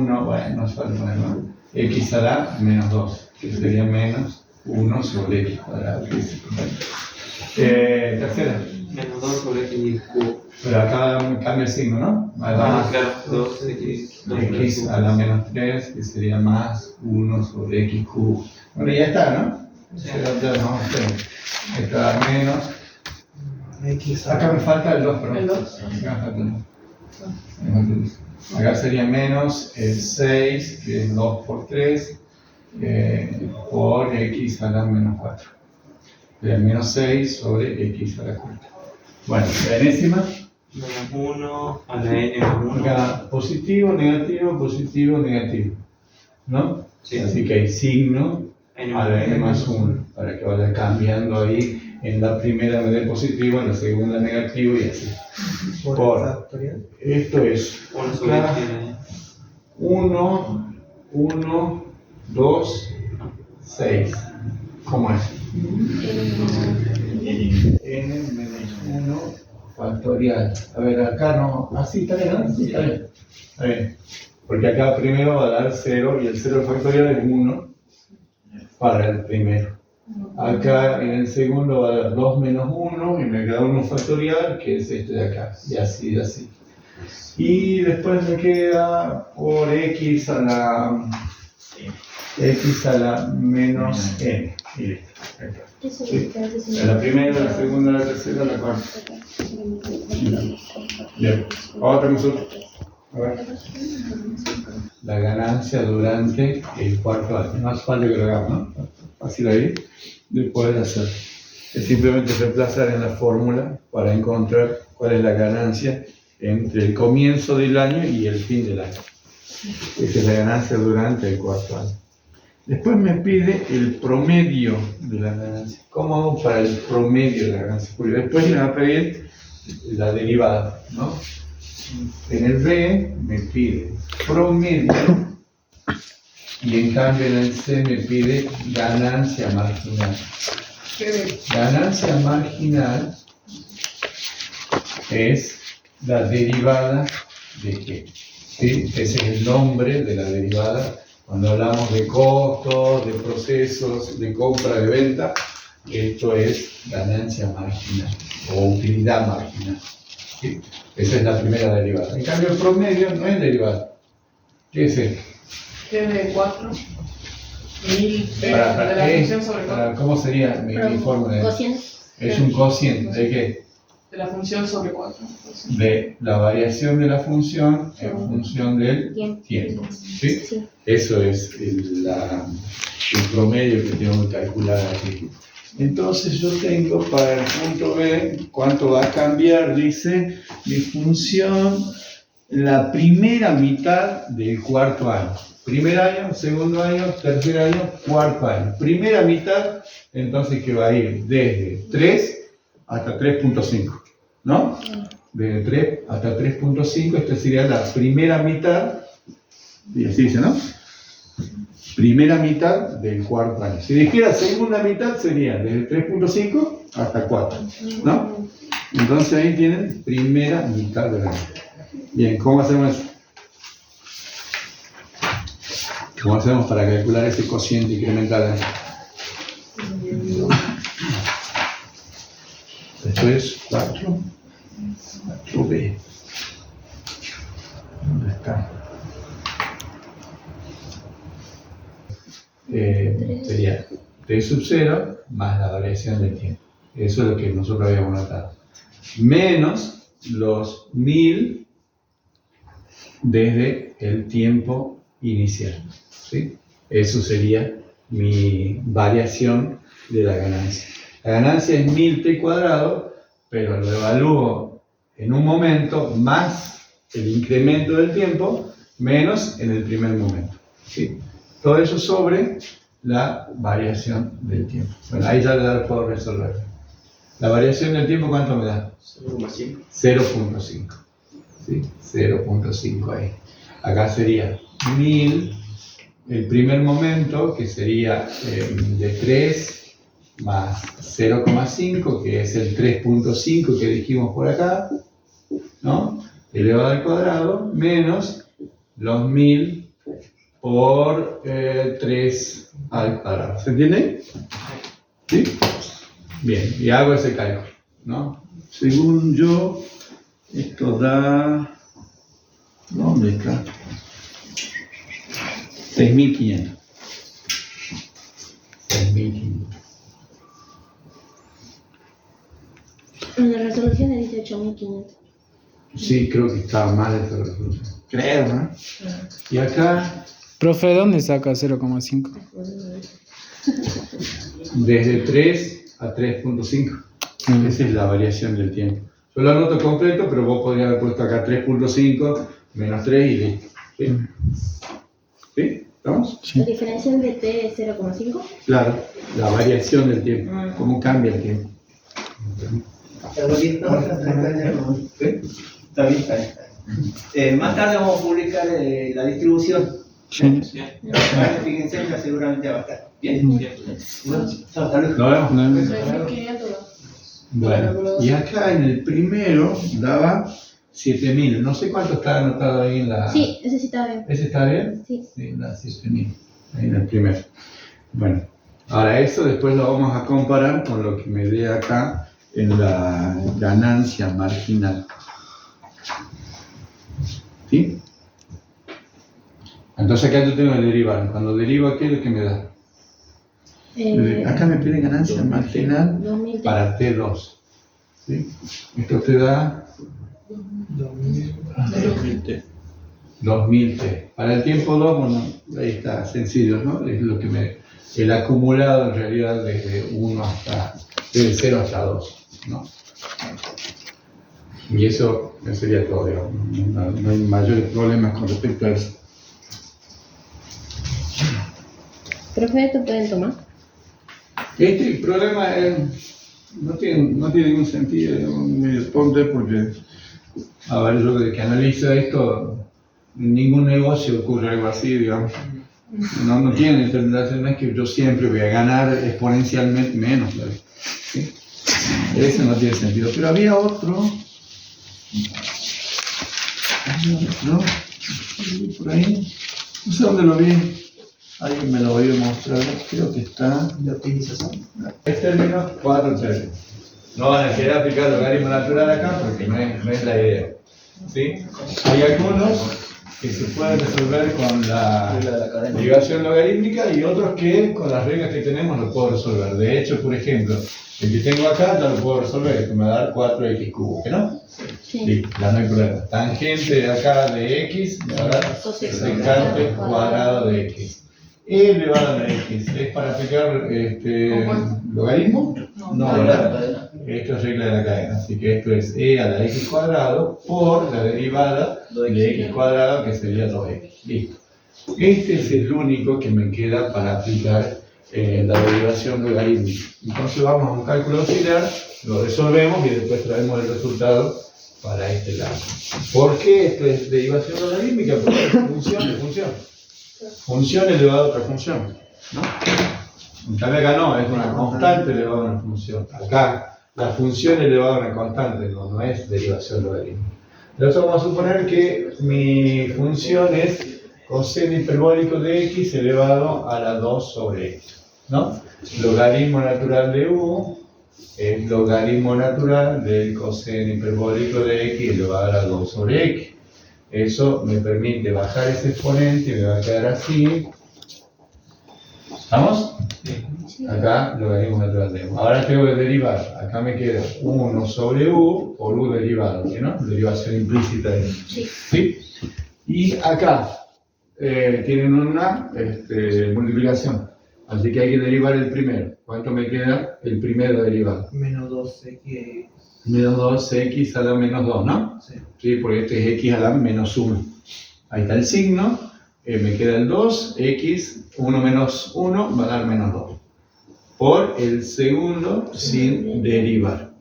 1, bueno, no sale ponerlo, x a la menos 2, que sería menos 1 sobre x cuadrado. Tercera. Menos 2 sobre x cubo. Pero acá cambia el signo, ¿no? Claro, 2x. X a la menos 3, que sería más 1 sobre x cubo. Bueno, ya está, ¿no? Sí. Ya no, esto da menos. Acá me falta el 2, perdón. El 2. Acá me falta el 2. Acá sería menos el 6, que es 2 por 3, por x a la menos 4. Sería menos 6 sobre x a la cuarta. Bueno, la enésima. Menos 1 a la n menos 1. Acá positivo, negativo, negativo. ¿No? Sí. Así que hay signo N a la n más 1, para que vaya cambiando ahí. En la primera me dé positivo, en la segunda negativo y así. Por esto es 1 sobre x tiene. 1, 2, 6. ¿Cómo es? N menos 1 factorial. A ver, acá no. Así está bien, ¿no? Sí, está bien. Está bien. Porque acá primero va a dar 0 y el 0 factorial es 1 para el primero. Acá en el segundo va a dar 2 menos 1 y me queda 1 factorial, que es este de acá. Y así, y así. Y después me queda por x a la menos n. Y listo. Sí. La primera, la segunda, la tercera, la cuarta. Bien. Otra consulta. A ver. La ganancia durante el cuarto año. No hace falta que lo hagamos, ¿no? Fácil ahí de poder hacer. Es simplemente reemplazar en la fórmula para encontrar cuál es la ganancia entre el comienzo del año y el fin del año. Esa es la ganancia durante el cuarto año. Después me pide el promedio de la ganancia. ¿Cómo hago para el promedio de la ganancia? Porque después me va a pedir la derivada, ¿no? En el B me pide promedio y en cambio en el C me pide ganancia marginal. Ganancia marginal es la derivada de qué. ¿Sí? Ese es el nombre de la derivada. Cuando hablamos de costos, de procesos, de compra, de venta, esto es ganancia marginal o utilidad marginal. ¿Sí? Esa es la primera derivada. En cambio, el promedio no es derivada. ¿Qué es esto? Que es de 4. 1000 de Para la qué? función sobre 4. ¿Cómo sería mi fórmula? Cociente. Es un cociente. ¿De qué? De la función sobre 4. De la variación de la función en función del tiempo. ¿Sí? Sí. Eso es el promedio que tengo que calcular aquí. Entonces yo tengo para el punto B, ¿cuánto va a cambiar? Dice, mi función, la primera mitad del cuarto año. Primer año, segundo año, tercer año, cuarto año. Primera mitad, entonces que va a ir desde 3 hasta 3.5, ¿no? Desde 3 hasta 3.5, esta sería la primera mitad, y así dice, ¿no? Primera mitad del cuarto año. Si dijera segunda mitad, sería desde 3.5 hasta 4, ¿no? Entonces ahí tienen primera mitad del año. Bien, ¿cómo hacemos eso? ¿Cómo hacemos para calcular ese cociente incremental? Esto es 4B. ¿Dónde está? Sería T sub 0 más la variación del tiempo. Eso es lo que nosotros habíamos notado. Menos los 1000 desde el tiempo inicial. ¿Sí? Eso sería mi variación de la ganancia. La ganancia es 1000t cuadrado, pero lo evalúo en un momento más el incremento del tiempo menos en el primer momento. ¿Sí? Todo eso sobre la variación del tiempo. Bueno, ahí ya lo puedo resolver. La variación del tiempo, ¿cuánto me da? 0,5. 0.5. ¿Sí? 0.5 ahí. Acá sería 1000, el primer momento, que sería de 3 más 0,5, que es el 3.5 que dijimos por acá, ¿no? Elevado al cuadrado, menos los 1000 por 3 al cuadrado. ¿Se entiende? ¿Sí? Bien, y hago ese cálculo, ¿no? Según yo, esto da... ¿Dónde está? 6.500. 6.500. En la resolución es 18.500. Sí, creo que estaba mal esta resolución. Creo, ¿no? Y acá, Profe, ¿dónde saca 0,5? desde 3 a 3.5. Esa es la variación del tiempo. Yo lo anoto completo, pero vos podrías haber puesto acá 3.5 menos 3 y listo. ¿Sí? ¿Sí? ¿Estamos? ¿La diferencial de T es 0,5? Claro, la variación del tiempo. ¿Cómo cambia el tiempo? ¿Sí? Está bien. Más tarde vamos a publicar la distribución. Sí. Fíjense, ya seguramente va a estar. Bien. Bueno, hasta luego. ¿Lo vemos? No, 3.500. Bueno, y acá en el primero daba 7.000. No sé cuánto está anotado ahí en la... Sí, ese sí está bien. ¿Ese está bien? Sí. Sí, da 7.000. Ahí en el primero. Bueno, ahora eso después lo vamos a comparar con lo que me dé acá en la ganancia marginal. ¿Sí? Entonces acá yo tengo que derivar. Cuando derivo aquí, ¿qué me da? Acá me pide ganancia marginal 2000 para T2. ¿Sí? Esto te da 2000T. Para el tiempo 2, bueno, ahí está, sencillo, ¿no? Es lo que el acumulado en realidad desde 0 hasta 2, ¿no? Y eso sería todo, digamos. No hay mayores problemas con respecto a eso. Profe, ¿esto pueden tomar? Este problema no tiene ningún sentido, me responde porque, a ver, yo desde que analizo esto, en ningún negocio ocurre algo así, digamos. No tiene determinación, no es que yo siempre voy a ganar exponencialmente menos, ¿sabes? ¿Sí? Eso no tiene sentido. Pero había otro, por ahí, no sé dónde lo vi. Alguien me lo voy a mostrar, creo que está de optimización. Hay términos, 4 términos. No van a querer aplicar logaritmo natural acá porque no es la idea. ¿Sí? Hay algunos que se pueden resolver con la derivación logarítmica y otros que con las reglas que tenemos lo puedo resolver. De hecho, por ejemplo, el que tengo acá ya lo puedo resolver, esto me va a dar 4x cubo, ¿no? Sí. Listo, ya no hay problema. Tangente de acá de x me va a dar secante cuadrado de x. E elevado a la x, ¿es para aplicar logaritmo? No, ¿verdad? Esto es regla de la cadena, así que esto es e a la x cuadrado por la derivada de x cuadrado, que sería 2x. Listo. Este es el único que me queda para aplicar la derivación logarítmica. Entonces vamos a un cálculo auxiliar, lo resolvemos y después traemos el resultado para este lado. ¿Por qué esto es derivación logarítmica? Porque es función de función. Función elevada a otra función, ¿no? En cambio acá no, es una constante elevada a una función. Acá la función elevada a una constante no es derivación logarítmica. Entonces vamos a suponer que mi función es coseno hiperbólico de x elevado a la 2 sobre x, ¿no? Logaritmo natural de u es logaritmo natural del coseno hiperbólico de x elevado a la 2 sobre x. Eso me permite bajar ese exponente y me va a quedar así. ¿Estamos? Acá logaritmo natural de u. Ahora tengo que derivar. Acá me queda 1 sobre u por u derivado, ¿no? Derivación implícita de u. ¿Sí? Y acá tienen una multiplicación. Así que hay que derivar el primero. ¿Cuánto me queda? El primero derivado. Menos 2x. Menos 2x a la menos 2, ¿no? Sí. Sí, porque este es x a la menos 1. Ahí está el signo. Me queda el 2, x, 1 menos 1 va a dar menos 2. Por el segundo sin derivar.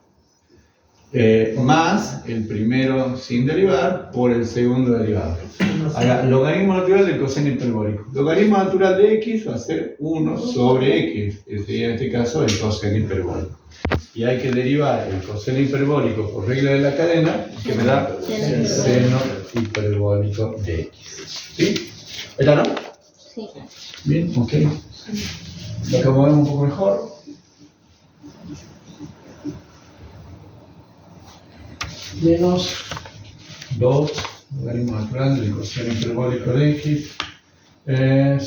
Más el primero sin derivar por el segundo derivado. Ahora, logaritmo natural del coseno hiperbólico. Logaritmo natural de x va a ser 1 sobre x. Que sería en este caso el coseno hiperbólico. Y hay que derivar el coseno hiperbólico por regla de la cadena, que me da el seno hiperbólico de x. ¿Sí? ¿Está, no? Sí. Bien, ok. Lo acomodamos un poco mejor. Menos 2 logaritmo natural del coseno hiperbólico de x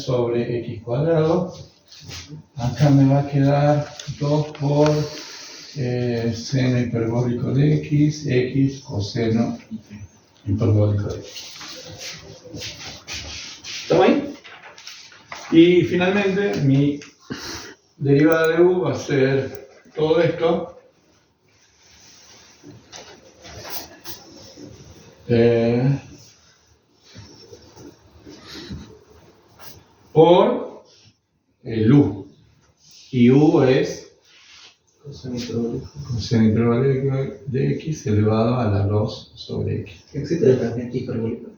sobre x cuadrado. Acá me va a quedar 2 por seno hiperbólico de x coseno hiperbólico de x. ¿Estamos ahí? Y finalmente mi derivada de u va a ser todo esto por el u. Y u es coseno hiperbólico de x elevado a la 2 sobre x. ¿Existe el tangente hiperbólico?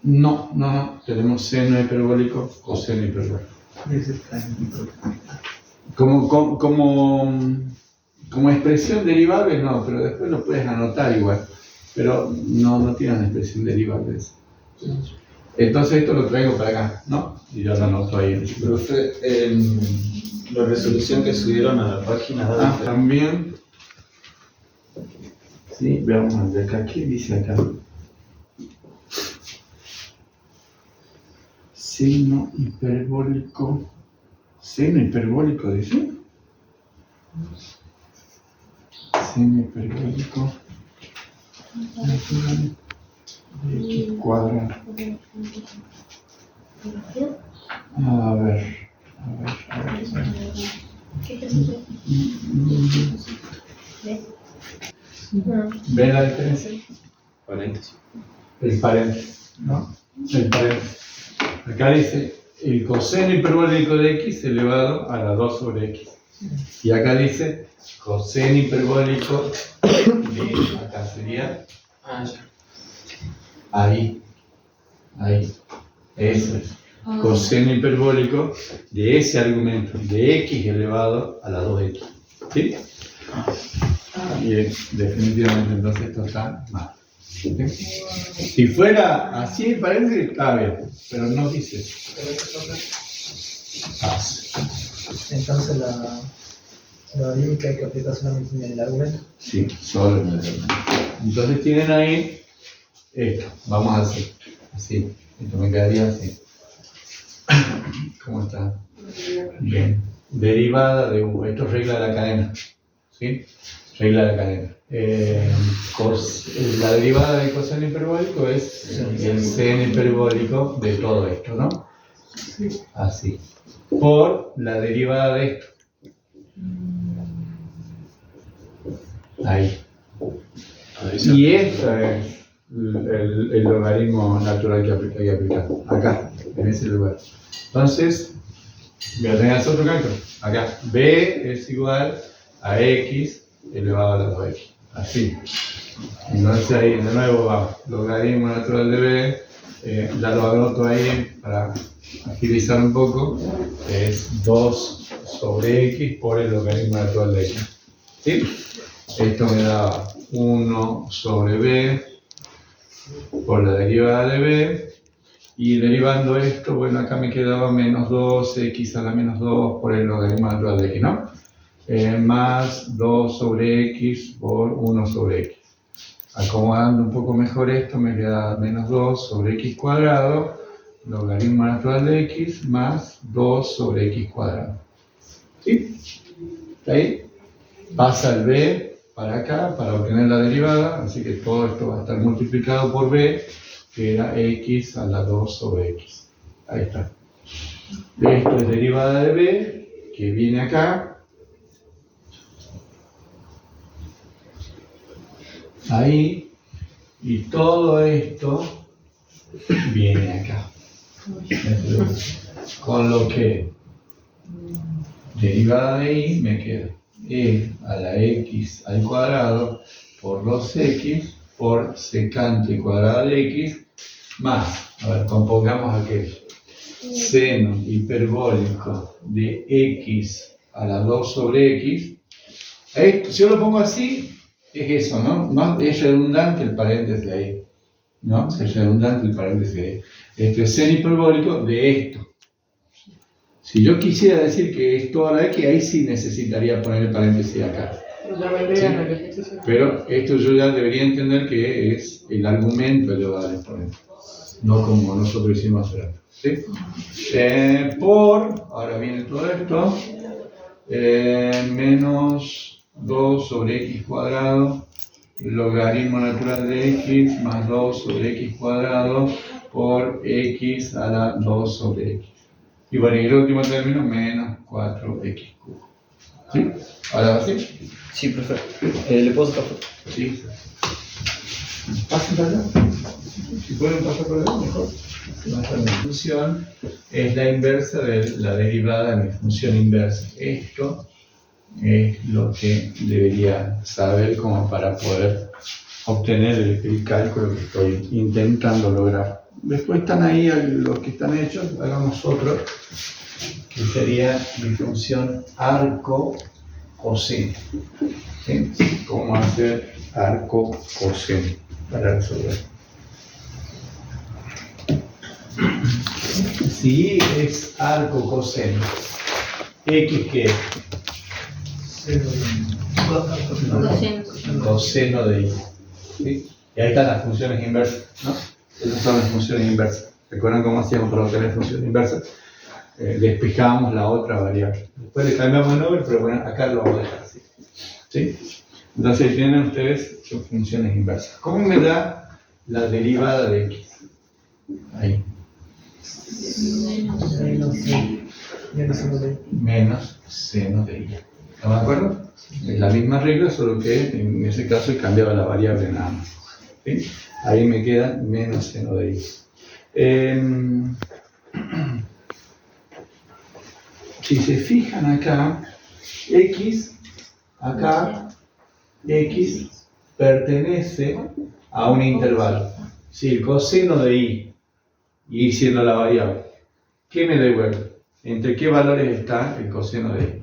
No, tenemos seno hiperbólico, coseno hiperbólico. Es el tangente hiperbólico. Como expresión derivable no, pero después lo puedes anotar igual. Pero no tiene una expresión derivable esa. Entonces esto lo traigo para acá, ¿no? Y yo lo anoto ahí. Profe, la resolución que subieron a la página da También. Sí, veamos de acá. ¿Qué dice acá? Seno hiperbólico. ¿Seno hiperbólico dice? Seno hiperbólico de x cuadrado. A ver. ¿Ven la diferencia? paréntesis. El paréntesis, ¿no? El paréntesis. Acá dice el coseno hiperbólico de x elevado a la 2 sobre x. Y acá dice coseno hiperbólico de acá sería Ya. ahí. Eso es. Coseno hiperbólico de ese argumento, de x elevado a la 2x. ¿Sí? Bien, definitivamente entonces esto está mal. ¿Sí? Si fuera así, parece que está bien, pero no dice eso. Entonces la límite hay que aplicar solamente en el argumento. Sí, solo en el argumento. Entonces tienen ahí esto. Vamos a hacer así. Esto me quedaría así. ¿Cómo está? Bien. Derivada de u. Esto es regla de la cadena. ¿Sí? Regla de la cadena. La derivada del coseno hiperbólico es el seno hiperbólico de todo esto, ¿no? Así. Por la derivada de esto. Ahí. Y esto es el logaritmo natural que hay que aplicar. Acá, en ese lugar. Entonces, voy a tener otro cálculo. Acá, b es igual a x elevado a la 2x. Así. Entonces ahí de nuevo va logaritmo natural de b, ya lo anoto ahí para agilizar un poco, es 2 sobre x por el logaritmo natural de x. ¿Sí? Esto me da 1 sobre b por la derivada de b, y derivando esto, bueno, acá me quedaba menos 2x a la menos 2 por el logaritmo natural de x, ¿no? Más 2 sobre x por 1 sobre x. Acomodando un poco mejor esto, me queda menos 2 sobre x cuadrado, logaritmo natural de x, más 2 sobre x cuadrado. ¿Sí? ¿Está ahí? Pasa el b para acá, para obtener la derivada, así que todo esto va a estar multiplicado por b, que era x a la 2 sobre x. Ahí está. Esto es derivada de b, que viene acá. Ahí, y todo esto viene acá. Con lo que derivada de y me queda e a la x al cuadrado por 2x por secante cuadrada de x más, a ver, compongamos aquello, seno hiperbólico de x a la 2 sobre x. Esto, si yo lo pongo así, es eso, ¿no? No es redundante el paréntesis ahí, ¿no? Es redundante el paréntesis ahí. Esto es seno hiperbólico de esto. Si yo quisiera decir que es toda la X, ahí sí necesitaría poner el paréntesis acá. Ya vendría Sí. en el ejercicio. Pero esto yo ya debería entender que es el argumento elevado al exponente, no como nosotros hicimos hace rato. ¿Sí? Ahora viene todo esto, menos 2 sobre x cuadrado, logaritmo natural de x más 2 sobre x cuadrado por x a la 2 sobre x. Y bueno, y el último término, menos 4x cubo. ¿Sí? ¿Ahora va así? Sí, profe. ¿Le puedo sacar foto? Sí. Pasen para allá. Si pueden pasar por allá, mejor. Mi función es la inversa de la derivada de mi función inversa. Esto es lo que debería saber como para poder obtener el cálculo que estoy intentando lograr. Después están ahí los que están hechos, hagamos otro, que sería mi función arco coseno. ¿Sí? ¿Cómo hacer arco coseno para resolver? Si es arco coseno, ¿x qué es? Coseno de y. ¿Sí? Y ahí están las funciones inversas, ¿no? Esas son las funciones inversas. ¿Recuerdan cómo hacíamos para obtener funciones inversas? Despejábamos la otra variable. Después le cambiamos el nombre, pero bueno, acá lo vamos a dejar así. ¿Sí? Entonces tienen ustedes sus funciones inversas. ¿Cómo me da la derivada de x? Ahí. Menos seno de y. ¿No me acuerdo? Es la misma regla, solo que en ese caso he cambiado la variable nada más. ¿Sí? Ahí me queda menos seno de y. Si se fijan acá, x pertenece a un intervalo. Si el coseno de y siendo la variable, ¿qué me devuelve? ¿Entre qué valores está el coseno de y?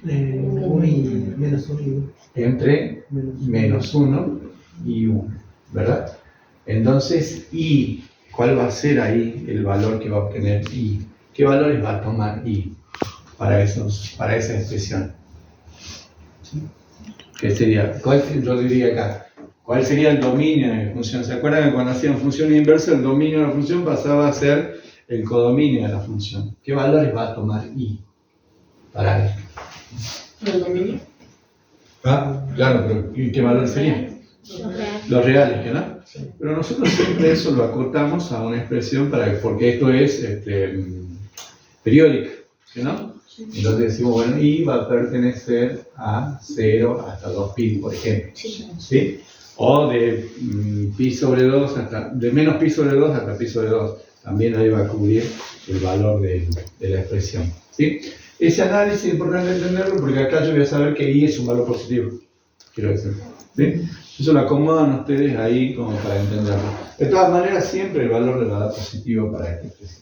1 y menos 1 y 1. Entre menos 1 y 1, ¿verdad? Entonces, y, ¿cuál va a ser ahí el valor que va a obtener y? ¿Qué valores va a tomar y para esa expresión? ¿Qué sería? Yo diría acá, ¿cuál sería el dominio de la función? ¿Se acuerdan que cuando hacían funciones inversas, el dominio de la función pasaba a ser el codominio de la función? ¿Qué valores va a tomar y para esto? ¿El dominio? Ah, claro, pero ¿y qué valor sería? Los reales, ¿que no? Pero nosotros siempre eso lo acotamos a una expresión porque esto es periódica, ¿sí, no? Entonces decimos, bueno, y va a pertenecer a 0 hasta 2pi, por ejemplo. ¿Sí? O de pi sobre 2 de menos pi sobre 2 hasta pi sobre 2. También ahí va a cubrir el valor de la expresión. ¿Sí? Ese análisis es importante entenderlo porque acá yo voy a saber que i es un valor positivo. Quiero decir. ¿Sí? Eso lo acomodan ustedes ahí como para entenderlo. De todas maneras, siempre el valor le va a dar positivo para esta expresión.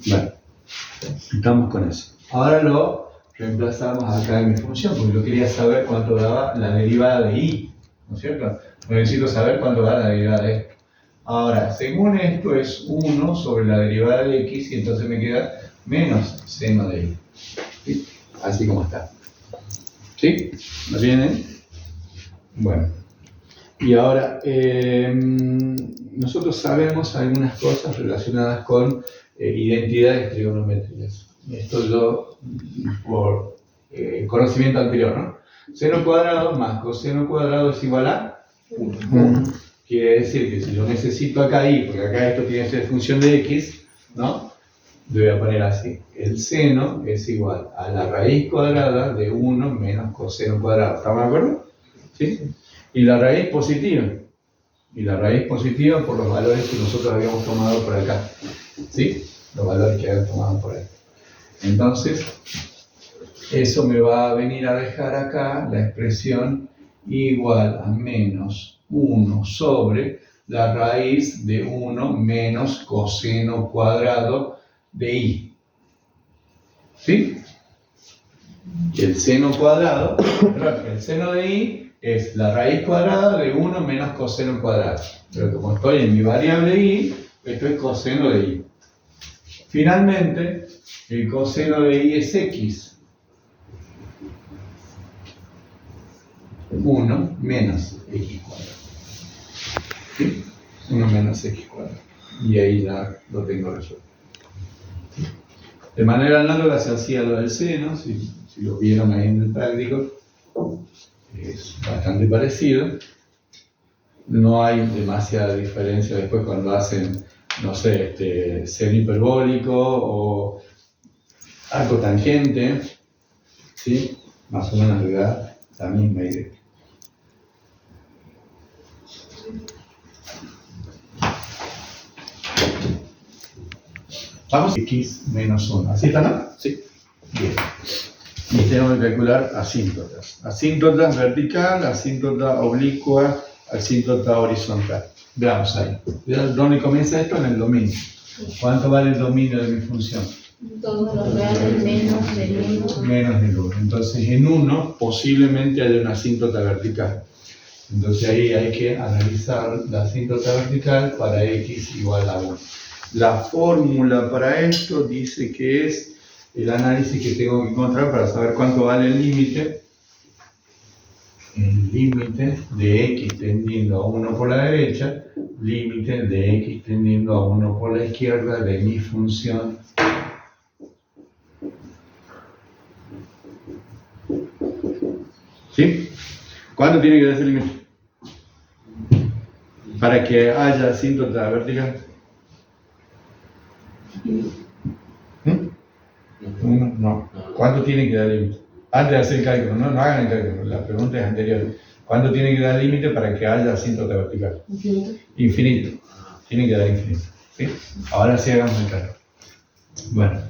Bueno, estamos con eso. Ahora lo reemplazamos acá en mi función porque yo quería saber cuánto daba la derivada de i, ¿no es cierto? Necesito saber cuánto da la derivada de esto. Ahora, según esto es 1 sobre la derivada de x y entonces me queda menos seno de y. ¿Sí? Así como está. ¿Sí? ¿No viene? Bueno. Y ahora, nosotros sabemos algunas cosas relacionadas con identidades trigonométricas. Esto yo, por conocimiento anterior, ¿no? Seno cuadrado más coseno cuadrado es igual a 1. Quiere decir que si yo necesito acá y, porque acá esto tiene que ser función de x, ¿no? Yo voy a poner así. El seno es igual a la raíz cuadrada de 1 menos coseno cuadrado. ¿Estamos de acuerdo? ¿Sí? Y la raíz positiva. Y la raíz positiva por los valores que nosotros habíamos tomado por acá. ¿Sí? Los valores que habíamos tomado por ahí. Entonces, eso me va a venir a dejar acá la expresión igual a menos 1 sobre la raíz de 1 menos coseno cuadrado de i. ¿Sí? El seno cuadrado, el seno de i es la raíz cuadrada de 1 menos coseno cuadrado. Pero como estoy en mi variable i, esto es coseno de i. Finalmente, El coseno de y es x. 1 menos x cuadrado. ¿Sí? 1 menos x cuadrado. Y ahí ya lo tengo resuelto. De manera análoga se hacía lo del seno, si lo vieron ahí en el práctico, es bastante parecido. No hay demasiada diferencia después cuando hacen, no sé, seno hiperbólico o arco tangente, ¿sí? Más o menos le da la misma idea. Vamos, x menos 1. ¿Así está, no? Sí. Bien. Y tenemos que calcular asíntotas. Asíntota vertical, asíntota oblicua, asíntota horizontal. Veamos ahí. ¿Dónde comienza esto? En el dominio. ¿Cuánto vale el dominio de mi función? Todos los reales menos del 1. Menos del 1. Entonces, en 1 posiblemente haya una asíntota vertical. Entonces ahí hay que analizar la asíntota vertical para x igual a 1. La fórmula para esto dice que es el análisis que tengo que encontrar para saber cuánto vale el límite. El límite de x tendiendo a 1 por la derecha, límite de x tendiendo a 1 por la izquierda de mi función. ¿Sí? ¿Cuánto tiene que dar ese límite? Para que haya asíntota vertical. No. ¿Cuánto tiene que dar límite? Antes de hacer el cálculo, no hagan el cálculo, la pregunta es anterior. ¿Cuánto tiene que dar límite para que haya asíntota vertical? Infinito. Tiene que dar infinito. ¿Sí? Ahora sí hagamos el cálculo. Bueno.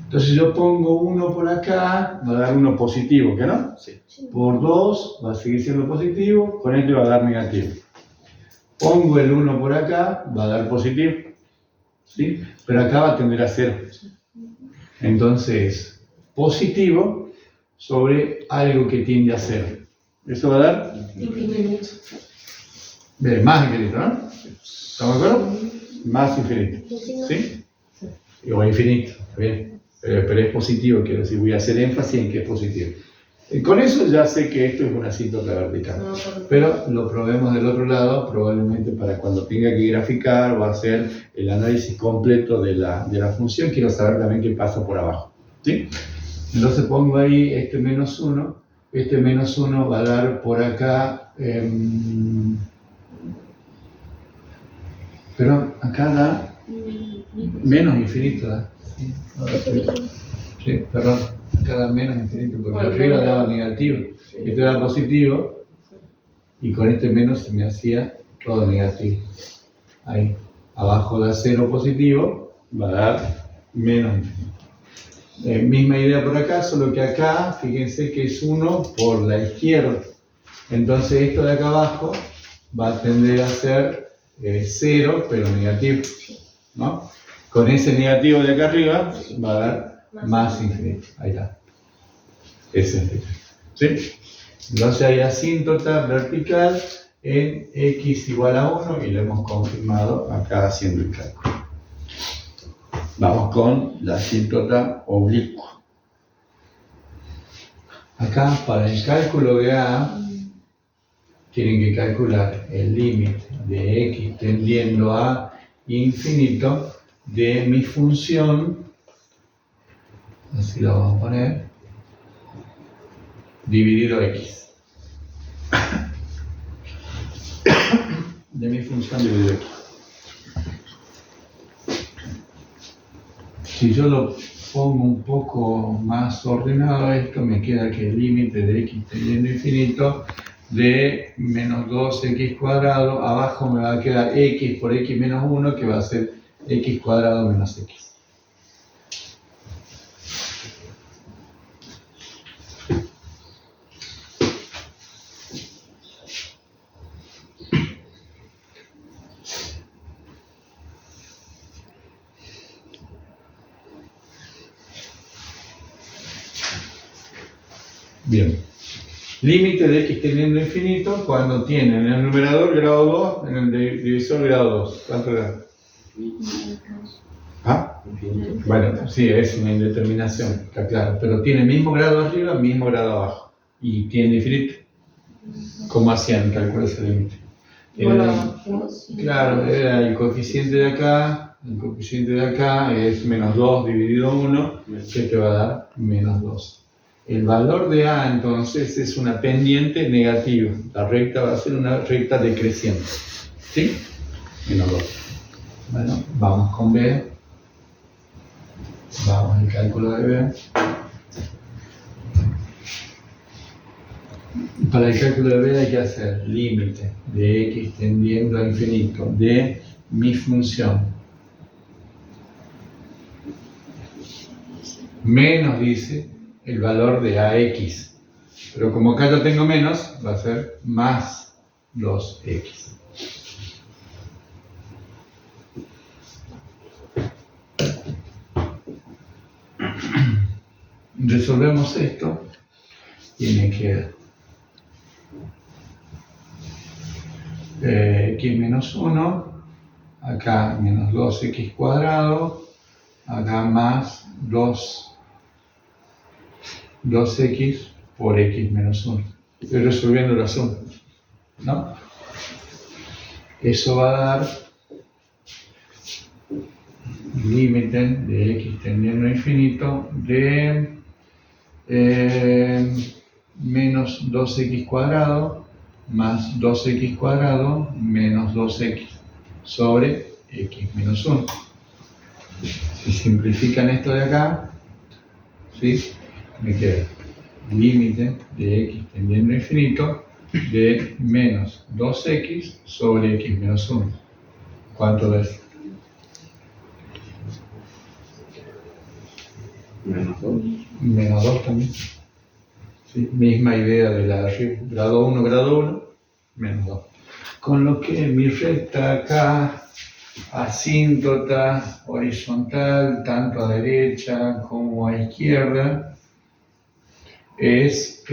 Entonces yo pongo 1 por acá, va a dar 1 positivo, ¿qué no? Sí. Por 2 va a seguir siendo positivo, con este va a dar negativo. Pongo el 1 por acá, va a dar positivo. ¿Sí? Pero acá va a tender a 0. Entonces, positivo sobre algo que tiende a 0. ¿Eso va a dar? Infinito. Más infinito, ¿no? ¿Estamos de acuerdo? Más infinito. ¿Sí? O infinito, bien. Pero es positivo, quiero decir, voy a hacer énfasis en que es positivo. Con eso ya sé que esto es una asíntota vertical. Pero lo probemos del otro lado, probablemente para cuando tenga que graficar o hacer el análisis completo de la función, quiero saber también qué pasa por abajo. ¿Sí? Entonces pongo ahí este menos 1. Este menos 1 va a dar por acá, pero acá da menos infinito. ¿Da? Sí, perdón, acá da menos infinito, porque arriba daba negativo. Este da positivo, y con este menos se me hacía todo negativo. Ahí, abajo da 0 positivo, va a dar menos infinito. Misma idea por acá, solo que acá, fíjense que es 1 por la izquierda. Entonces esto de acá abajo va a tender a ser 0, pero negativo, ¿no? Con ese negativo de acá arriba va a dar más infinito. Ahí está. Ese es el. ¿Sí? Entonces hay asíntota vertical en x igual a 1 y lo hemos confirmado acá haciendo el cálculo. Vamos con la asíntota oblicua. Acá para el cálculo de A tienen que calcular el límite de x tendiendo a infinito de mi función, así lo vamos a poner, dividido x. De mi función dividido x. Si yo lo pongo un poco más ordenado esto, me queda que el límite de x tendiendo a infinito de menos 2x cuadrado, abajo me va a quedar x por x menos 1, que va a ser x cuadrado menos x. Bien. Límite de x tendiendo a infinito cuando tiene en el numerador grado 2, en el divisor grado 2. ¿Cuánto da? ¿Ah? Bueno, sí, es una indeterminación, está claro, pero tiene mismo grado arriba, mismo grado abajo, y tiene infinito. ¿Cómo hacían cálculo ese límite? Claro, era el coeficiente de acá, el coeficiente de acá es menos 2 dividido 1, que te va a dar menos 2. El valor de A entonces es una pendiente negativa, la recta va a ser una recta decreciente, ¿sí? Menos 2. Bueno, vamos con B. Vamos al cálculo de B. Para el cálculo de B hay que hacer límite de x tendiendo a infinito de mi función menos, dice, el valor de ax. Pero como acá yo tengo menos, va a ser más 2x. Resolvemos esto y me queda x menos 1, acá menos 2x cuadrado, acá más 2x por x menos 1. Estoy resolviendo la suma, ¿no? Eso va a dar límite de x tendiendo a infinito de menos 2x cuadrado más 2x cuadrado menos 2x sobre x menos 1. Si simplifican esto de acá, ¿sí? Me queda límite de x tendiendo a infinito de menos 2x sobre x menos 1. ¿Cuánto es? Menos 2 también. ¿Sí? Misma idea de la grado 1, menos 2. Con lo que mi recta acá, asíntota, horizontal, tanto a derecha como a izquierda, es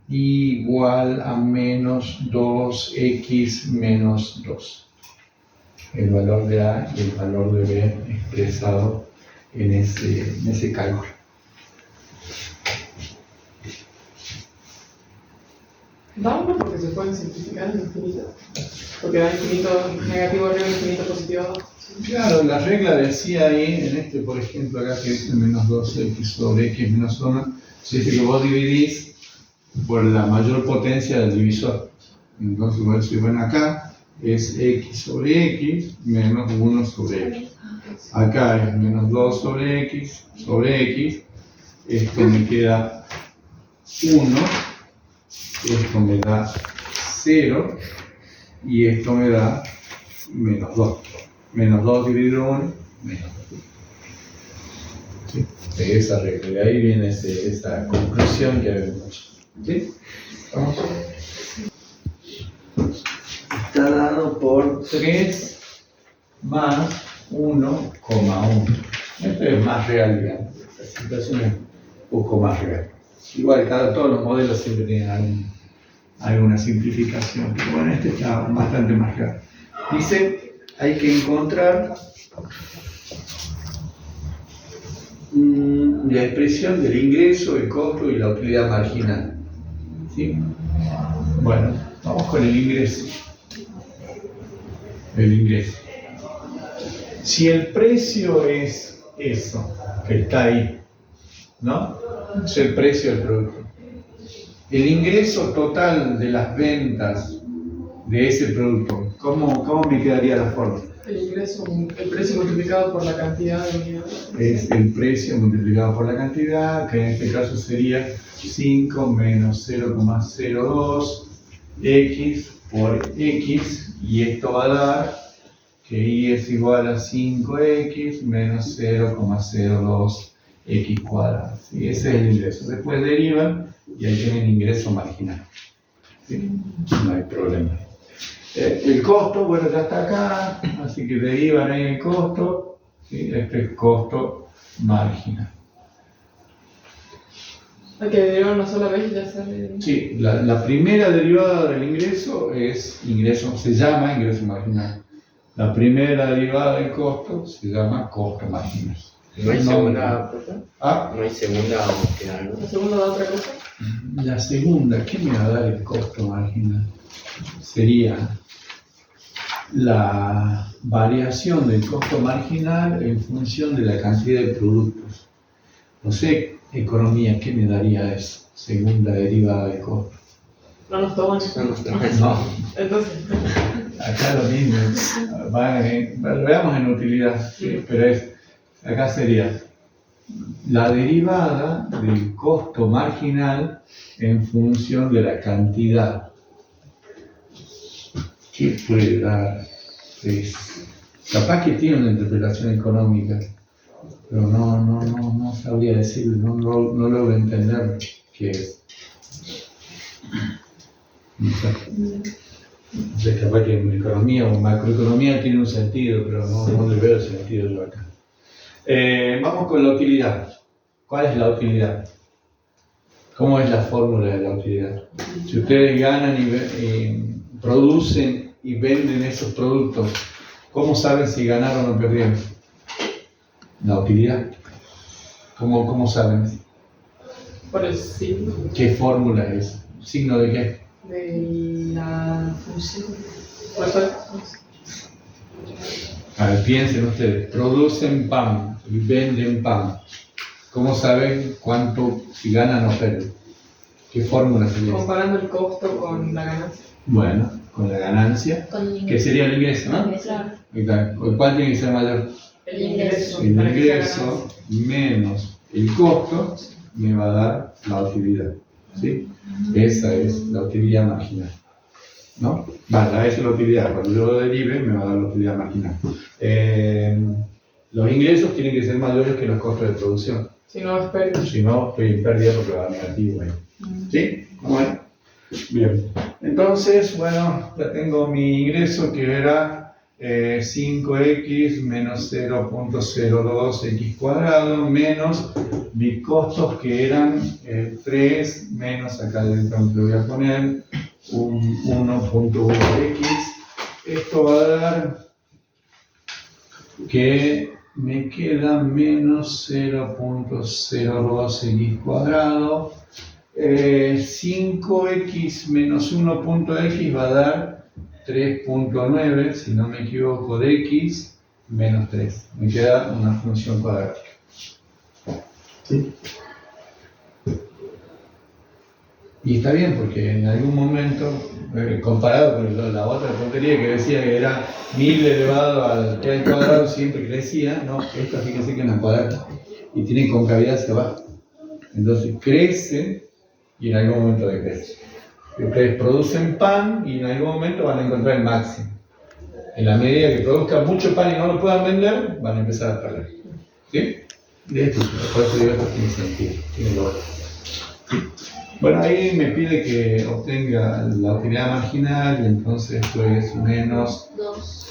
igual a menos 2x menos 2. El valor de A y el valor de B expresado en ese cálculo. Da uno porque se pueden simplificar en infinito. Porque da infinito negativo arriba, infinito positivo abajo. Claro, la regla decía ahí, en este por ejemplo acá que dice menos 2x sobre x menos 1, se dice que vos dividís por la mayor potencia del divisor. Entonces, bueno, si ven acá, es x sobre x menos 1 sobre x. Acá es menos 2 sobre x, esto me queda 1, esto me da 0 y esto me da menos 2. Menos 2 dividido 1, menos 2. ¿Sí? De esa regla, de ahí viene esa conclusión que habíamos hecho. ¿Sí? ¿Vamos? Está dado por 3 más 1,1. Esto es más real, digamos. La situación es un poco más real. Igual, todos los modelos siempre tienen alguna simplificación, pero bueno, este está bastante más real. Dice, hay que encontrar la expresión del ingreso, el costo y la utilidad marginal. ¿Sí? Bueno, vamos con el ingreso. El ingreso. Si el precio es eso, que está ahí, ¿no? Es el precio del producto. El ingreso total de las ventas de ese producto, ¿cómo me quedaría la forma? El precio multiplicado por la cantidad de unidades. Es el precio multiplicado por la cantidad, que en este caso sería 5 menos 0,02 x por x, y esto va a dar que y es igual a 5x menos 0,02 x cuadrado. ¿Sí? Ese es el ingreso. Después derivan y ahí tienen ingreso marginal. ¿Sí? No hay problema. El costo, bueno, ya está acá, así que derivan ahí el costo. ¿Sí? Este es costo marginal. Hay que derivar una sola vez y ya sale. Sí, la primera derivada del ingreso es ingreso, se llama ingreso marginal. La primera derivada del costo se llama costo marginal. ¿No hay segunda, profe? Ah, ¿No hay segunda o queda algo? ¿La segunda da otra cosa? la segunda, ¿qué me va a dar el costo marginal? Sería la variación del costo marginal en función de la cantidad de productos. No sé, economía, ¿qué me daría eso? Segunda derivada del costo. No nos toman. No nos traen. No, Entonces, acá lo mismo. Lo veamos en utilidad, ¿sí? Pero acá sería la derivada del costo marginal en función de la cantidad. ¿Qué puede dar? Capaz que tiene una interpretación económica, pero no sabría decirlo, no logro entender qué es. No sé, capaz que en economía o macroeconomía tiene un sentido, pero no le veo el sentido yo acá. Vamos con la utilidad. ¿Cuál es la utilidad? ¿Cómo es la fórmula de la utilidad? Si ustedes ganan y producen y venden esos productos, ¿cómo saben si ganaron o perdieron? La utilidad. ¿Cómo saben? por el signo ¿Qué fórmula es? ¿Signo de qué? de la función. Por eso, A ver, piensen ustedes, producen pan y venden pan. ¿Cómo saben si ganan o pierden? ¿Qué fórmula sería? comparando el costo con la ganancia. Bueno, con la ganancia, Con el que ingreso. sería el ingreso, ¿no? Claro. Exacto. ¿Cuál tiene que ser mayor? El ingreso. El para que sea ingreso menos el costo me va a dar la utilidad. ¿Sí? Esa es la utilidad marginal. ¿No? Vale, esa es la utilidad. Cuando yo lo derive, me va a dar la utilidad marginal. Los ingresos tienen que ser mayores que los costos de producción. ganancia. Si no, es pérdida. Si no, estoy en pérdida porque va negativo ahí. ¿Sí? Bueno. Bien. Entonces, bueno, ya tengo mi ingreso que era 5x menos 0.02x cuadrado menos mis costos que eran 3 menos, acá dentro me lo voy a poner, un 1.1x. Esto va a dar que me queda menos 0.02x cuadrado. 5x menos 1.x va a dar 3.9, si no me equivoco, de x menos 3. Me queda una función cuadrática. ¿Sí? Y está bien porque en algún momento, comparado con la otra tontería que decía que era 1000 elevado al que al cuadrado siempre crecía, no, esto fíjense que es una cuadrática y tiene concavidad hacia abajo. Entonces crece y en algún momento decrece. Ustedes producen pan y en algún momento van a encontrar el máximo. En la medida que produzcan mucho pan y no lo puedan vender, van a empezar a perder. ¿Sí? De esto, por eso digo, esto tiene sentido, tiene lógica. Bueno, ahí me pide que obtenga la utilidad marginal y entonces esto es menos 2.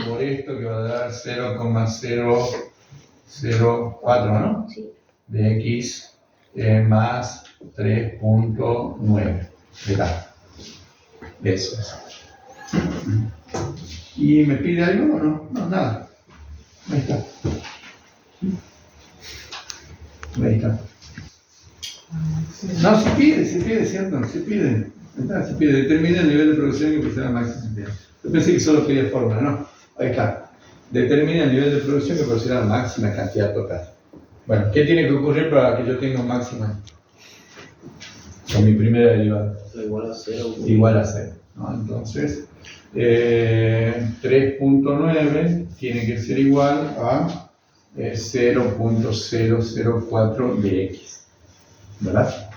por esto que va a dar 0,004, ¿no? Sí. De x más 3.9 de tal. Eso es. ¿Y me pide algo o no? No, nada. Ahí está. Ahí está. No, se pide, ¿cierto? Se pide. Se pide. Determina el nivel de producción que procede al máximo. Yo pensé que solo quería fórmula, ¿no? Ahí está. Determina el nivel de producción que procede a la máxima cantidad total. Bueno, ¿qué tiene que ocurrir para que yo tenga un máximo? Con mi primera derivada. Igual a 0. Igual a 0. ¿No? Entonces, 3.9 tiene que ser igual a 0.004 de x. ¿Verdad?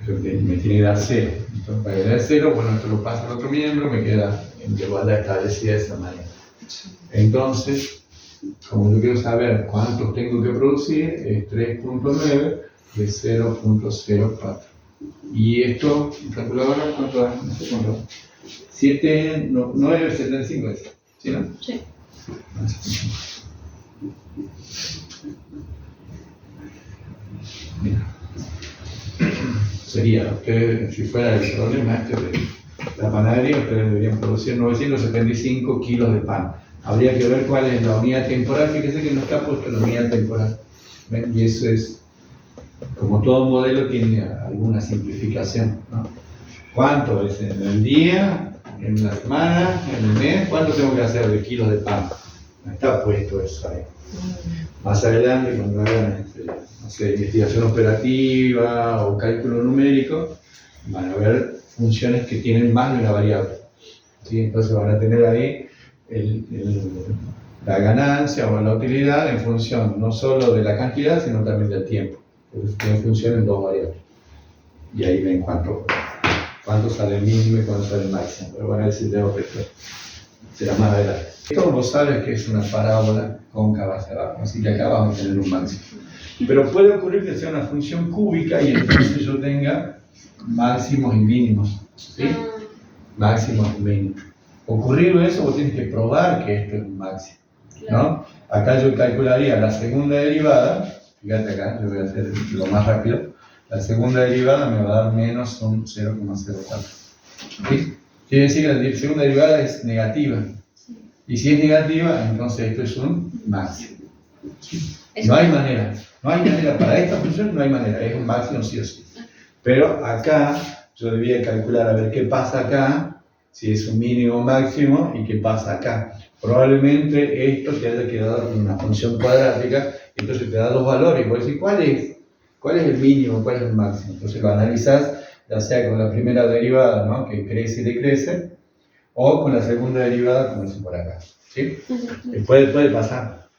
Eso me tiene que dar 0. Entonces, para que dé 0, bueno, esto lo pasa al otro miembro, me queda en igualdad establecida de esa manera. Entonces, como yo quiero saber cuántos tengo que producir, es 3.9 de 0.04. Y esto, en calculadora, ¿cuánto da? No sé cuánto da. 9,75 es. ¿Sí, no? Sí. Mira. Sería, si fuera el problema este de La panadería, ustedes deberían producir 975 kilos de pan. Habría que ver cuál es la unidad temporal. Fíjese que no está puesta la unidad temporal. ¿Ven? Y eso es, como todo modelo, tiene alguna simplificación, ¿no? ¿Cuánto es en el día, en la semana, en el mes? ¿Cuánto tengo que hacer de kilos de pan? No está puesto eso ahí. Más adelante, cuando hagan no sé, investigación operativa o cálculo numérico, van a ver funciones que tienen más de una variable. ¿Sí? Entonces van a tener ahí la ganancia o la utilidad en función no solo de la cantidad, sino también del tiempo. Entonces tienen función en dos variables. Y ahí ven cuánto sale el mínimo y cuánto sale el máximo. Pero bueno, ese tengo que será más adelante. Esto vos sabes que es una parábola cóncava hacia abajo, así que acá vamos a tener un máximo. Pero puede ocurrir que sea una función cúbica y entonces yo tenga máximos y mínimos. ¿Sí? Máximos y mínimos. Ocurrido eso, vos tienes que probar que esto es un máximo, ¿no? Acá yo calcularía la segunda derivada, fíjate acá, yo voy a hacer lo más rápido, la segunda derivada me va a dar menos un 0,04. ¿Sí? Quiere decir que la segunda derivada es negativa. Y si es negativa, entonces esto es un máximo. ¿Sí? No hay manera para esta función, no hay manera, es un máximo sí o sí. Pero acá yo debía calcular a ver qué pasa acá, si es un mínimo o máximo, y qué pasa acá. Probablemente esto te haya quedado en una función cuadrática, entonces te da dos valores, y vos decís, ¿cuál es el mínimo, cuál es el máximo? Entonces lo analizás, ya sea con la primera derivada, ¿no?, que crece y decrece, o con la segunda derivada, como dice por acá. ¿Sí? Puede pasar.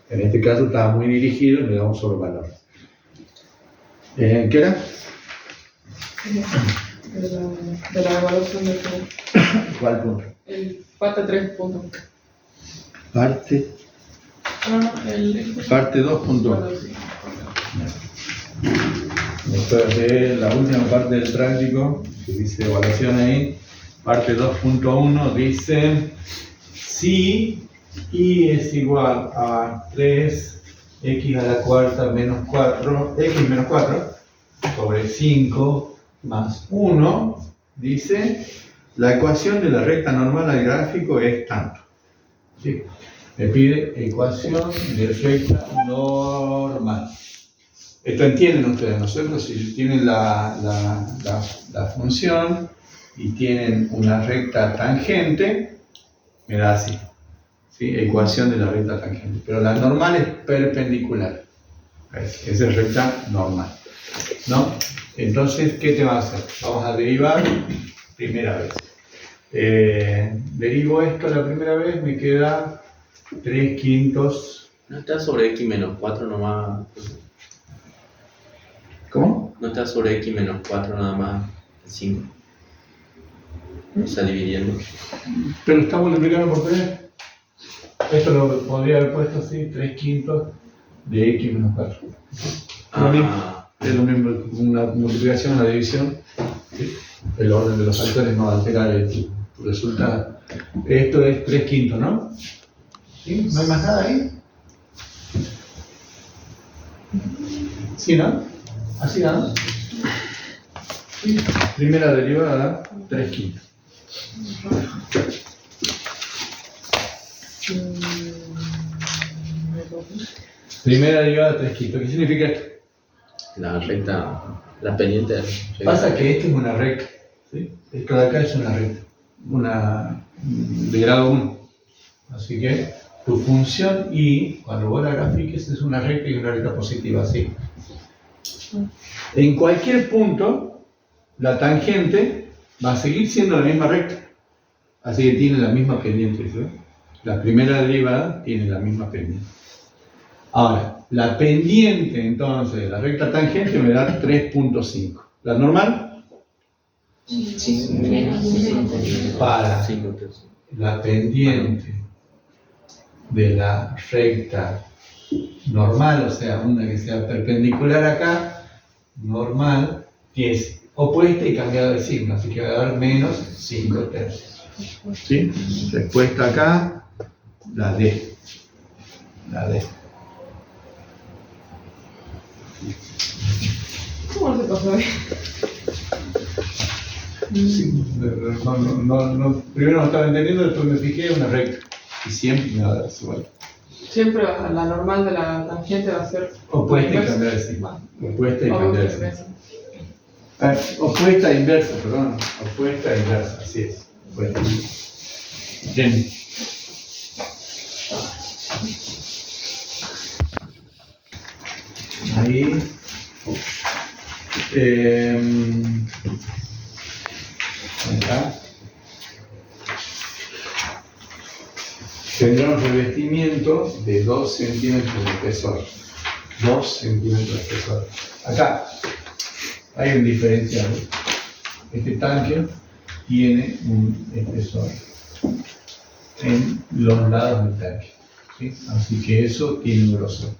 En este caso estaba muy dirigido y le damos sobrevalor. ¿Qué era? De la evaluación del final. ¿Cuál punto? El parte 3 punto. Parte Parte 2.1. Después de la última parte del práctico, que dice evaluación ahí, parte 2.1 dice si y es igual a 3x a la cuarta menos 4, x menos 4 sobre 5 más 1, dice la ecuación de la recta normal al gráfico es tanto. ¿Sí? Me pide ecuación de recta normal. Esto entienden ustedes, ¿no es cierto? Si tienen la función y tienen una recta tangente, me da así. ¿Sí? Ecuación de la recta tangente. Pero la normal es perpendicular. Esa es recta normal, ¿no? Entonces, ¿qué te va a hacer? Vamos a derivar primera vez. Derivo esto la primera vez, me queda 3/5. No está sobre x menos 4 nomás. ¿Cómo? No está sobre x menos 4 nada más. 5. Está dividiendo. Pero está multiplicando por 3. Esto lo podría haber puesto así, 3/5 de x menos 4. Es lo mismo, una multiplicación, una división. ¿Sí? El orden de los factores no altera tu resultado. Esto es 3/5, ¿no? ¿Sí? ¿No hay más nada ahí? ¿Sí, no? ¿Así nada? ¿Sí? Primera derivada, 3/5. Primera derivada, 3/5. ¿Qué significa esto? La recta, la pendiente. Pasa que esta es una recta, ¿sí? Esto de acá es una recta, una de grado 1. Así que tu función y, cuando vos la grafiques, es una recta y una recta positiva, así. En cualquier punto, la tangente va a seguir siendo la misma recta. Así que tiene la misma pendiente, ¿sí? La primera derivada tiene la misma pendiente. Ahora, la pendiente entonces de la recta tangente me da 3.5. ¿La normal? Para la pendiente de la recta normal, o sea, una que sea perpendicular acá, normal, que es opuesta y cambiada de signo, así que va a dar menos 5/3. ¿Sí? Respuesta acá, la D. ¿Cómo se pasó ahí? Sí, primero no estaba entendiendo, después me fijé, una recta. Y siempre me va a dar su vuelta. Siempre la normal de la tangente va a ser Opuesta y inversa. cambiar, sí. Va. Opuesta y O cambiar, viceversa. sí. Opuesta e inversa, perdón. Opuesta e inversa, así es. Opuesta e inversa. Bien. Ahí. Acá. Tendrá un revestimiento de 2 centímetros de espesor. 2 centímetros de espesor. Acá hay un diferencial. Este tanque tiene un espesor en los lados del tanque, ¿sí? Así que eso tiene un grosor.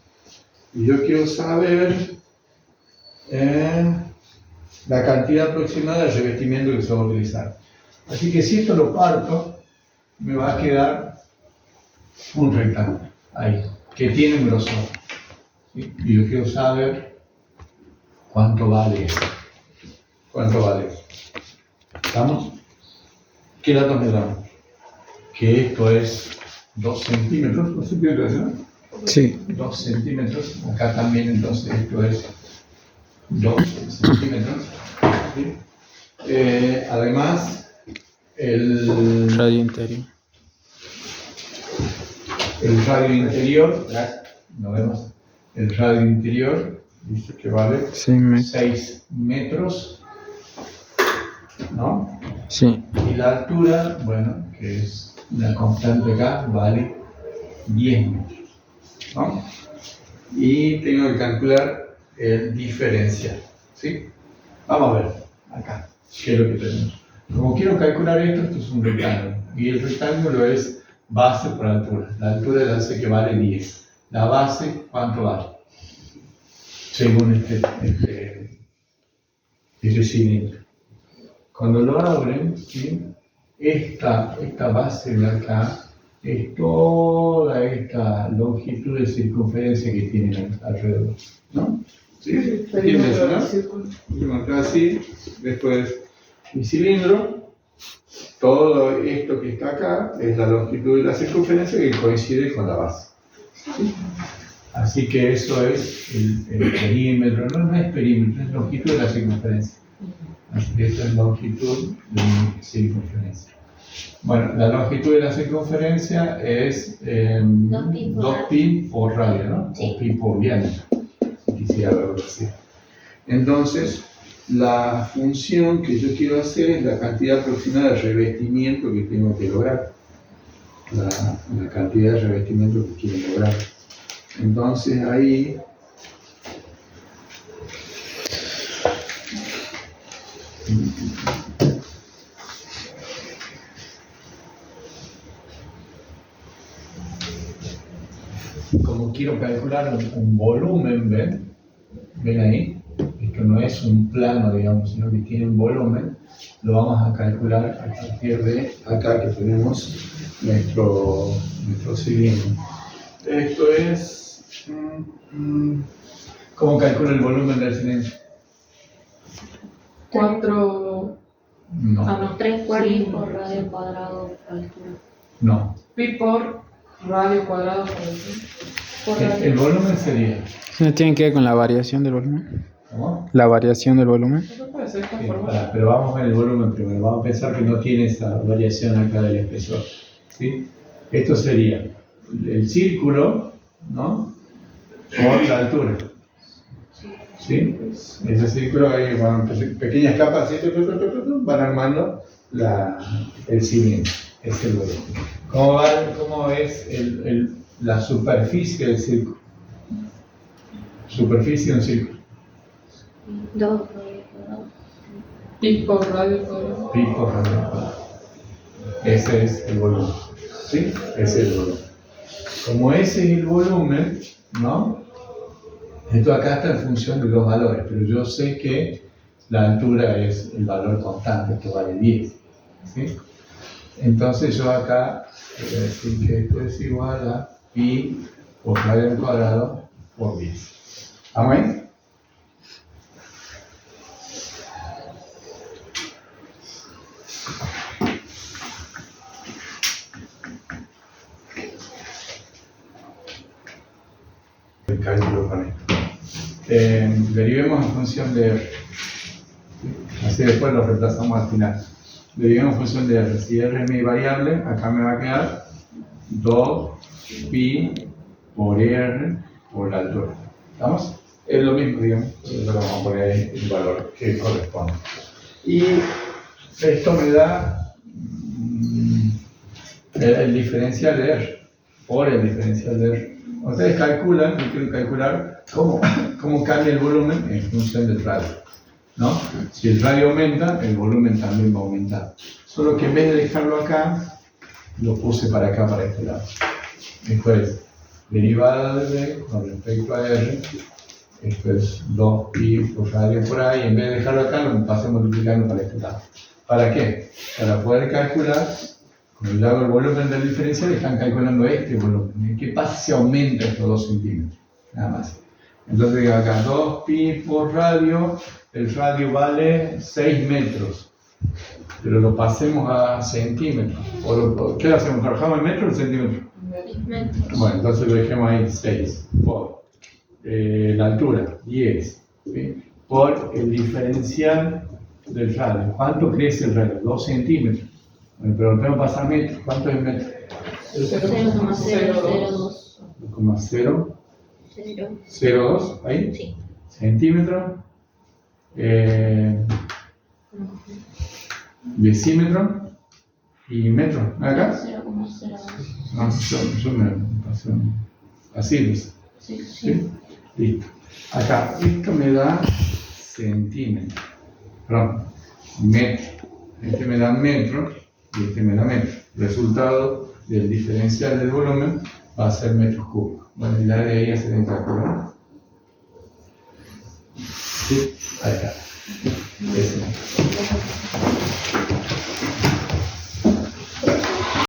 Y yo quiero saber la cantidad aproximada de revestimiento que se va a utilizar. Así que si esto lo parto, me va a quedar un rectángulo ahí, que tiene un grosor. ¿Sí? Y yo quiero saber cuánto vale eso. ¿Cuánto vale eso? ¿Estamos? ¿Qué datos me dan? Que esto es 2 centímetros, 2 centímetros, ¿no? Sí. 2 centímetros. Acá también, entonces, esto es 2 centímetros. ¿Sí? Además, el Radio interior. radio interior, ¿no vemos? El radio interior, dice que vale 6 metros, ¿no? Sí. Y la altura, bueno, que es una constante acá, vale 10 metros, ¿no? Y tengo que calcular el diferencial, ¿sí? Vamos a ver, acá, ¿qué es lo que tenemos? Como quiero calcular esto, esto es un rectángulo, y el rectángulo es base por altura. La altura ya sé que vale 10. La base, ¿cuánto vale? Según este cilindro. Cuando lo abren, ¿sí? esta base de acá es toda esta longitud de circunferencia que tienen alrededor, ¿no? ¿Sí? ¿Entiendes eso, no? Círculo. Acá así, después mi cilindro. Todo esto que está acá es la longitud de la circunferencia que coincide con la base. ¿Sí? Así que eso es el perímetro, no es perímetro, es longitud de la circunferencia. Así que esto es longitud de mi circunferencia. Bueno, la longitud de la circunferencia es 2 pi por radio, ¿no? Sí. O pi por diámetro, si quisiera verlo así. Entonces, la función que yo quiero hacer es la cantidad aproximada de revestimiento que tengo que lograr. La cantidad de revestimiento que quiero lograr. Entonces ahí como quiero calcular un volumen, ¿ven ahí? Esto no es un plano, digamos, sino que tiene un volumen, lo vamos a calcular a partir de acá que tenemos nuestro cilindro. Esto es... ¿Cómo calculo el volumen del cilindro? 4 No, 3 pi por radio cuadrado altura. no. pi por radio cuadrado por El radio. volumen sería... ¿No tiene que ver con la variación del volumen? ¿Cómo? La variación del volumen. Eso puede ser esta Sí, forma. pero vamos a ver el volumen primero. Vamos a pensar que no tiene esa variación acá del espesor. ¿Sí? Esto sería el círculo, ¿no? Por la altura. ¿Sí? Ese círculo ahí van pequeñas capas, ¿sí? Van armando el cilindro. Es el volumen. ¿Cómo es la superficie del círculo? Superficie de un círculo. 2 radio cuadrado. Pi por radio cuadrado. Pi por radio cuadrado. Ese es el volumen. ¿Sí? Ese es el volumen. Como ese es el volumen, ¿no? Esto acá está en función de dos valores, pero yo sé que la altura es el valor constante, que vale 10. ¿Sí? Entonces yo acá voy a decir que esto es igual a pi por radio al cuadrado por 10. ¿Amén? el cálculo con esto. Derivemos en función de R. Así después lo reemplazamos al final. Derivemos en función de R. Si R es mi variable, acá me va a quedar 2pi por R por la altura. ¿Estamos? Es lo mismo, digamos. Entonces vamos a poner ahí el valor que corresponde. Y esto me da el diferencial de R, por el diferencial de R. Ustedes calculan, yo quiero calcular cómo cambia el volumen en función del radio, ¿no? Si el radio aumenta, el volumen también va a aumentar. Solo que en vez de dejarlo acá, lo puse para acá, para este lado. Esto es derivada de B con respecto a R. Esto es 2pi por radio por ahí. En vez de dejarlo acá, lo pasé multiplicando para este lado. ¿Para qué? Para poder calcular, cuando yo hago el volumen del diferencial, están calculando este volumen. ¿Qué pasa si aumenta estos 2 centímetros? Nada más. Entonces digo acá, 2pi por radio, el radio vale 6 metros. Pero lo pasemos a centímetros. ¿Qué lo hacemos? ¿Trabajamos en metros o en centímetros? Bueno, entonces lo dejemos ahí 6 por la altura, 10, ¿sí? Por el diferencial del radio. ¿Cuánto crece el radio? 2 centímetros. Bueno, pero tengo que pasar metros. ¿Cuánto es metro? 0,002. 0,002, ahí. Sí. Centímetro. Decímetro y metro. ¿Acá? 0,02. No, yo me pasé así. Sí, ¿Sí? sí. Listo. Acá, esto me da centímetro. Perdón, metro. Este me da metro y este me da metro. Resultado del diferencial del volumen va a ser metros cúbicos. Bueno, y la de ahí hacer el cálculo. ¿Sí? Ahí está. Ese.